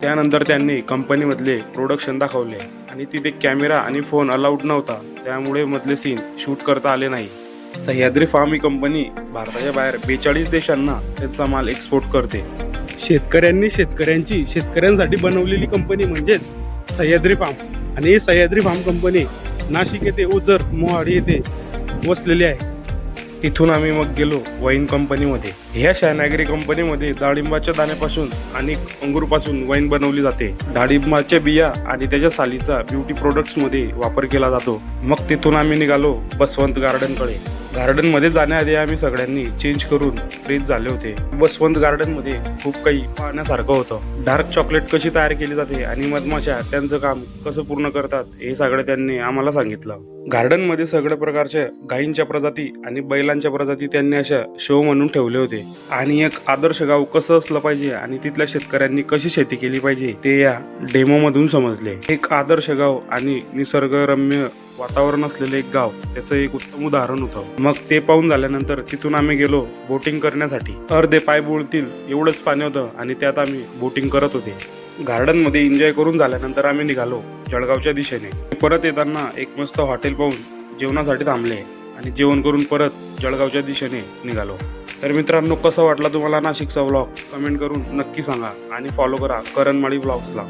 त्यानंतर त्यांनी कंपनीमधले प्रोडक्शन दाखवले आणि तिथे कॅमेरा आणि फोन अलाउड नव्हता, त्यामुळे मधले सीन शूट करता आले नाही. सह्याद्री फार्म ही कंपनी भारताच्या बाहेर 42 देशांना त्यांचा माल एक्सपोर्ट करते. शेतकऱ्यांनी शेतकऱ्यांसाठी बनवलेली कंपनी म्हणजेच सह्याद्री फार्म आणि ही सह्याद्री फार्म कंपनी नाशिक येथे ओझर मोहाडी येथे वसलेली आहे. तिथून आम्ही मग गेलो वाईन कंपनीमध्ये. ह्या शहानागरी कंपनीमध्ये डाळिंबाच्या दाण्यापासून आणि अंगूरपासून वाईन बनवली जाते. डाळिंबाच्या बिया आणि त्याच्या सालीचा ब्युटी प्रोडक्ट्समध्ये वापर केला जातो. मग तिथून आम्ही निघालो बसवंत गार्डनकडे. गार्डनमध्ये जाण्याआधी आम्ही सगळ्यांनी चेंज करून फ्रेश झाले होते. बसवंत गार्डनमध्ये खूप काही पाहण्यासारखं होतं. डार्क चॉकलेट कशी तयार केली जाते आणि मधमाशा त्यांचं काम कसं पूर्ण करतात हे सगळं त्यांनी आम्हाला सांगितलं. गार्डनमध्ये सगळ्या प्रकारच्या गायींच्या प्रजाती आणि बैलांच्या प्रजाती त्यांनी अशा शो म्हणून ठेवले होते. आणि एक आदर्श गाव कसं असलं पाहिजे आणि तिथल्या शेतकऱ्यांनी कशी शेती केली पाहिजे ते या डेमो मधून समजले. एक आदर्श गाव आणि निसर्गरम्य वातावरण असलेले एक गाव त्याचं एक उत्तम उदाहरण होतं. मग ते पाहून झाल्यानंतर तिथून आम्ही गेलो बोटिंग करण्यासाठी. अर्धे पाय बोलतील एवढंच पाणी होतं आणि त्यात आम्ही बोटिंग करत होते. गार्डनमध्ये एन्जॉय करून झाल्यानंतर आम्ही निघालो जळगावच्या दिशेने. परत येताना एक मस्त हॉटेल पाहून जेवणासाठी थांबले आणि जेवण करून परत जळगावच्या दिशेने निघालो. तर मित्रांनो, कसा वाटला तुम्हाला नाशिकचा व्लॉग कमेंट करून नक्की सांगा आणि फॉलो करा करण माळी व्लॉग्सला.